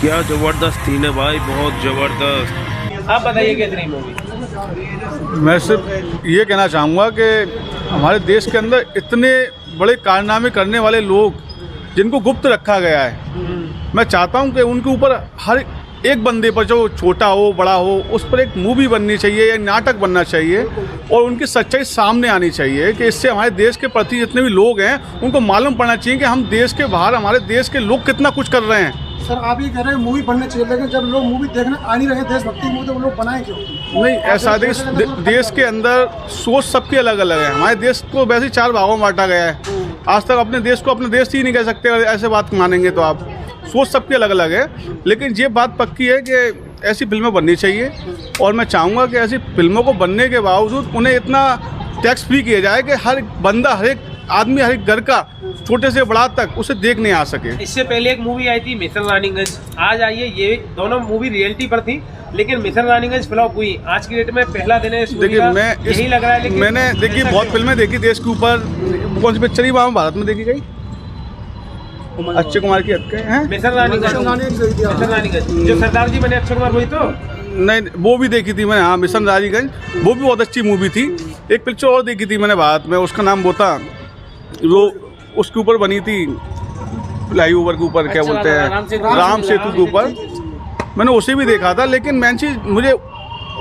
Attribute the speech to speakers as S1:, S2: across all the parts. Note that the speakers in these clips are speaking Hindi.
S1: क्या जबरदस्त सीन है भाई, बहुत जबरदस्त।
S2: आप बताइए कैसी रही मूवी?
S3: मैं सिर्फ ये कहना चाहूँगा कि हमारे देश के अंदर इतने बड़े कारनामे करने वाले लोग जिनको गुप्त रखा गया है, मैं चाहता हूँ कि उनके ऊपर हर एक बंदे पर, जो छोटा हो बड़ा हो, उस पर एक मूवी बननी चाहिए या नाटक बनना चाहिए और उनकी सच्चाई सामने आनी चाहिए कि इससे हमारे देश के प्रति जितने भी लोग हैं उनको मालूम पड़ना चाहिए कि हम देश के बाहर हमारे देश के लोग कितना कुछ कर रहे हैं।
S4: सर आप ये कह रहे हैं मूवी बनने चाहिए, लेकिन जब लोग मूवी देखने आ नहीं रहे देशभक्ति मूवी तो वो लोग बनाए क्यों?
S3: नहीं, ऐसा देश के अंदर सोच सबकी अलग अलग है। हमारे देश को वैसे ही 4 भागों में बांटा गया है। आज तक अपने देश को अपने देश ही नहीं कह सकते, ऐसे बात मानेंगे तो आप। सोच सबकी अलग अलग है, लेकिन ये बात पक्की है कि ऐसी फिल्में बननी चाहिए और मैं चाहूँगा कि ऐसी फिल्मों को बनने के बावजूद उन्हें इतना टैक्स फ्री किया जाए कि हर बंदा, हर एक आदमी, हर एक घर का छोटे से बड़ा तक उसे देखने आ सके।
S2: इससे पहले एक मूवी आई थी मिशन रानीगंज, आज आई है ये। दोनों मूवी रियलिटी पर थी, लेकिन मिशन रानीगंज फ्लॉप हुई। आज की डेट में पहला दिन है।
S3: देखिए, मैं
S2: यही लग रहा है, लेकिन
S3: मैंने देखिए बहुत फिल्में देखी देश के ऊपर। कौन सी पिक्चर ही भारत में देखी गई? अक्षय कुमार की हत्या है
S2: मिशन रानीगंज, जो सरदार जी बने अक्षय कुमार, वही तो
S3: नहीं, वो भी देखी थी मैंने। हाँ, मिशन रानीगंज वो भी बहुत अच्छी मूवी थी। एक पिक्चर और देखी थी मैंने भारत में, उसका नाम वो था, वो उसके ऊपर बनी थी, फ्लाईओवर के ऊपर, क्या बोलते हैं, राम सेतु के ऊपर। मैंने उसे भी देखा था, लेकिन मेन चीज़ मुझे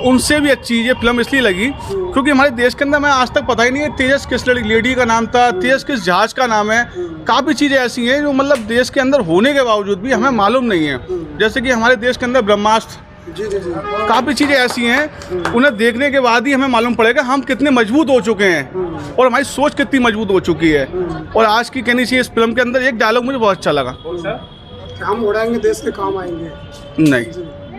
S3: उनसे भी अच्छी ये फिल्म इसलिए लगी क्योंकि हमारे देश के अंदर, मैं आज तक पता ही नहीं है तेजस किस लेडी का नाम था, तेजस किस जहाज का नाम है। काफ़ी चीज़ें ऐसी हैं जो मतलब देश के अंदर होने के बावजूद भी हमें मालूम नहीं है। जैसे कि हमारे देश के अंदर ब्रह्मास्त्र, काफ़ी चीज़ें ऐसी हैं, उन्हें देखने के बाद ही हमें मालूम पड़ेगा हम कितने मजबूत हो चुके हैं और हमारी सोच कितनी मजबूत हो चुकी है। और आज की कहनी चाहिए, इस फिल्म के अंदर एक डायलॉग मुझे बहुत अच्छा लगा,
S4: हम उड़ाएंगे देश के काम आएंगे।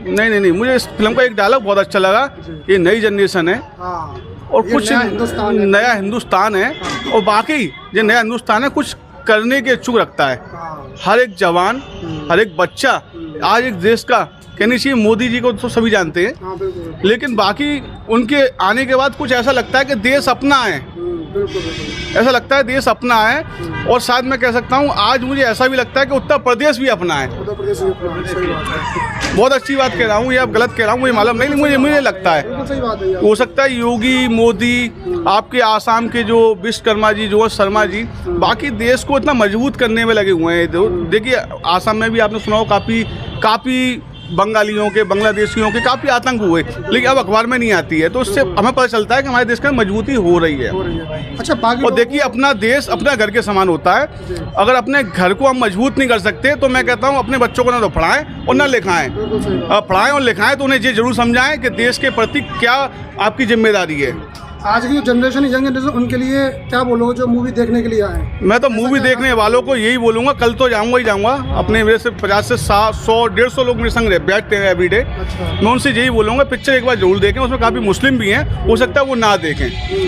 S3: नहीं, मुझे इस फिल्म का एक डायलॉग बहुत अच्छा लगा। ये नई जनरेशन है और कुछ नया हिंदुस्तान है और बाकी ये नया हिंदुस्तान है, कुछ करने के इच्छुक रखता है। हर एक जवान, हर एक बच्चा आज एक देश का, कहनी चाहिए मोदी जी को तो सभी जानते हैं, लेकिन बाकी उनके आने के बाद कुछ ऐसा लगता है कि देश अपना है, ऐसा लगता है देश अपना है। और शायद मैं कह सकता हूँ आज मुझे ऐसा भी लगता है कि उत्तर प्रदेश भी अपना है। बहुत अच्छी बात कह रहा हूँ या गलत कह रहा हूँ मुझे मालूम नहीं, मुझे लगता है। हो सकता है योगी, मोदी, आपके आसाम के जो विश्वकर्मा जी, जो शर्मा जी, बाकी देश को इतना मजबूत करने में लगे हुए हैं। देखिए, आसाम में भी आपने सुना हो काफ़ी बंगालियों के, बांग्लादेशियों के काफ़ी आतंक हुए, लेकिन अब अखबार में नहीं आती है, तो उससे हमें पता चलता है कि हमारे देश का मजबूती हो रही है।
S4: अच्छा,
S3: और देखिए, अपना देश अपना घर के समान होता है। अगर अपने घर को हम मजबूत नहीं कर सकते तो मैं कहता हूँ अपने बच्चों को ना तो पढ़ाएं और ना लिखाएं। पढ़ाएं और लिखाएं तो उन्हें ये जरूर समझाएं कि देश के प्रति क्या आपकी जिम्मेदारी है।
S4: आज की जो जनरेशन, यंग जनरेशन, उनके लिए क्या बोलोगे जो मूवी देखने के लिए आए?
S3: मैं तो मूवी देखने वालों को यही बोलूँगा, कल तो जाऊँगा ही जाऊँगा। अपने मेरे से 50 से 100, 150 लोग मेरे संग बैठते हैं एवरीडे। मैं उनसे यही बोलूँगा पिक्चर एक बार जरूर देखें। उसमें काफ़ी मुस्लिम भी हैं, हो सकता है वो ना देखें,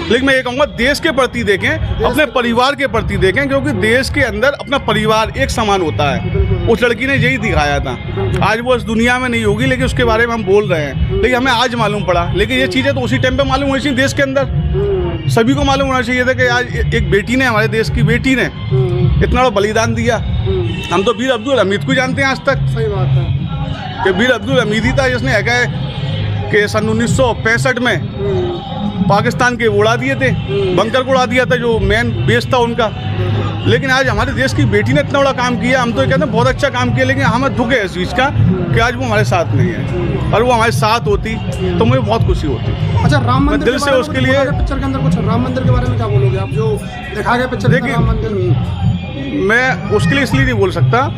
S3: लेकिन मैं ये कहूँगा देश के प्रति देखें, अपने परिवार के प्रति देखें, क्योंकि देश के अंदर अपना परिवार एक समान होता है। उस लड़की ने यही दिखाया था। आज वो इस दुनिया में नहीं होगी, लेकिन उसके बारे में हम बोल रहे हैं, लेकिन हमें आज मालूम पड़ा। लेकिन ये चीज़ें तो उसी टाइम पे मालूम होनी चाहिए। देश के अंदर सभी को मालूम होना चाहिए था कि आज एक बेटी ने, हमारे देश की बेटी ने इतना बड़ा बलिदान दिया। हम तो वीर अब्दुल हमीद को जानते हैं आज तक।
S4: सही बात है
S3: कि वीर अब्दुल हमीद ही था जिसने कि सन 1965 में पाकिस्तान के उड़ा दिए थे, बंकर को उड़ा दिया था, जो मेन बेस था उनका। लेकिन आज हमारे देश की बेटी ने इतना बड़ा काम किया। हम तो ये कहते हैं बहुत अच्छा काम किया, लेकिन हमें दुख है इस चीज़ का कि आज वो हमारे साथ नहीं है। और वो हमारे साथ होती तो मुझे बहुत खुशी होती।
S4: अच्छा, राम मंदिर
S3: दिल से उसके लिए
S4: पिक्चर के अंदर कुछ राम मंदिर के बारे में क्या बोलोगे आप, जो दिखा गया पिक्चर?
S3: देखिए,
S4: राम मंदिर
S3: मैं उसके लिए इसलिए नहीं बोल सकता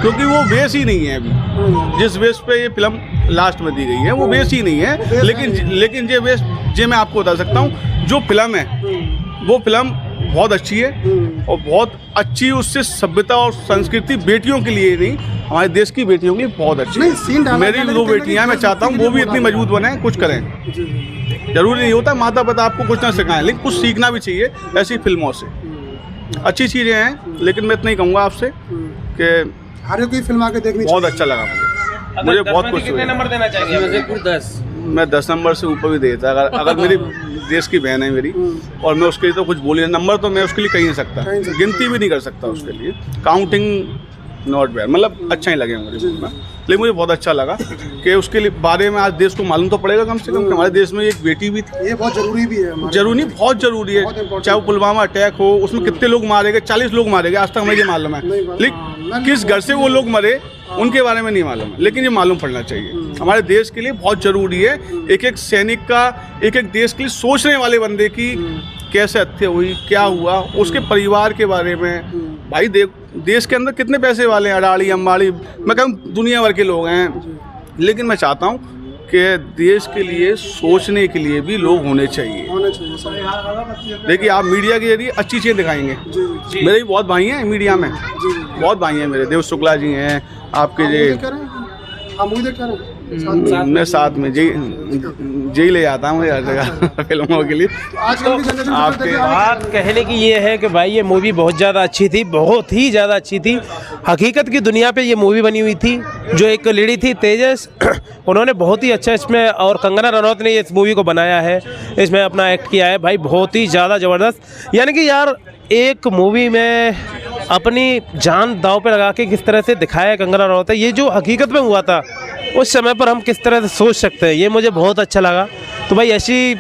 S3: क्योंकि वो बेस ही नहीं है अभी। जिस बेस पे ये फिल्म लास्ट में दी गई है वो बेस ही नहीं है। लेकिन ये बेस मैं आपको बता सकता हूँ, जो फिल्म है वो फिल्म बहुत अच्छी है और बहुत अच्छी, उससे सभ्यता और संस्कृति बेटियों के लिए नहीं, हमारे देश की बेटियों के लिए बहुत अच्छी है। मेरी 2 बेटियां, मैं चाहता हूँ वो भी इतनी मजबूत बने, कुछ करें। जरूरी नहीं होता माता पिता आपको कुछ ना सिखाएं, लेकिन कुछ सीखना भी चाहिए ऐसी फिल्मों से। अच्छी चीज़ें हैं, लेकिन मैं इतना ही कहूँगा आपसे कि
S4: हर कोई फिल्म आके देखनी
S3: बहुत अच्छा लगा मुझे बहुत कुछ।
S2: कितने नंबर देना चाहिए? 10।
S3: मैं 10 नंबर से ऊपर भी देता। अगर मेरी देश की बहन है मेरी और मैं उसके लिए तो कुछ बोली, नंबर तो मैं उसके लिए कह ही नहीं सकता, गिनती भी नहीं कर सकता उसके लिए। काउंटिंग नॉट बैड, मतलब अच्छा ही लगे मुझे फिल्म। लेकिन मुझे बहुत अच्छा लगा कि उसके लिए बारे में आज देश को मालूम तो पड़ेगा कम से कम कि हमारे देश में एक बेटी भी थी।
S4: ये बहुत जरूरी भी है हमारे
S3: जरूरी, बहुत जरूरी
S4: बहुत
S3: है।
S4: important
S3: चाहे वो पुलवामा अटैक हो, उसमें कितने लोग मारे गए, 40 लोग मारे गए, आज तक हमें ये मालूम है। लेकिन किस घर से वो लोग मरे उनके बारे में नहीं मालूम है, लेकिन ये मालूम पड़ना चाहिए। हमारे देश के लिए बहुत जरूरी है, एक एक सैनिक का, एक एक देश के लिए सोचने वाले बंदे की कैसे हत्या हुई, क्या हुआ, उसके परिवार के बारे में। भाई देश के अंदर कितने पैसे वाले हैं, अडानी अंबानी, मैं कहूँ दुनिया भर के लोग हैं, लेकिन मैं चाहता हूँ कि देश के लिए सोचने के लिए भी लोग होने चाहिए।
S4: होने चाहिए सर।
S3: देखिए आप मीडिया के जरिए अच्छी चीज़ें दिखाएंगे।
S4: जी
S3: मेरे भी बहुत भाई हैं मीडिया में, बहुत भाई हैं मेरे, देव शुक्ला जी हैं आपके
S4: मूवी देख रहे हैं
S3: मैं साथ में जी ले जाता हूँ हर जगह फिल्मों के लिए।
S4: आजकल की जनरेशन
S3: आपके
S2: बात कहने की ये है कि भाई ये मूवी बहुत ज़्यादा अच्छी थी, बहुत ही ज़्यादा अच्छी थी। हकीकत की दुनिया पे ये मूवी बनी हुई थी। जो एक लेडी थी तेजस, उन्होंने बहुत ही अच्छा इसमें, और कंगना रनौत ने इस मूवी को बनाया है, इसमें अपना एक्ट किया है। भाई बहुत ही ज़्यादा ज़बरदस्त, यानी कि यार एक मूवी में अपनी जान दांव पे लगा के किस तरह से दिखाया है कंगना रनौत, ये जो हकीकत में हुआ था उस समय पर हम किस तरह से सोच सकते हैं, ये मुझे बहुत अच्छा लगा। तो भाई ऐसी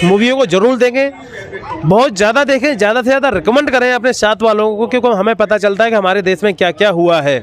S2: मूवियों को ज़रूर देखें, बहुत ज़्यादा देखें, ज़्यादा से ज़्यादा रिकमेंड करें अपने साथ वालों को, क्योंकि हमें पता चलता है कि हमारे देश में क्या क्या हुआ है।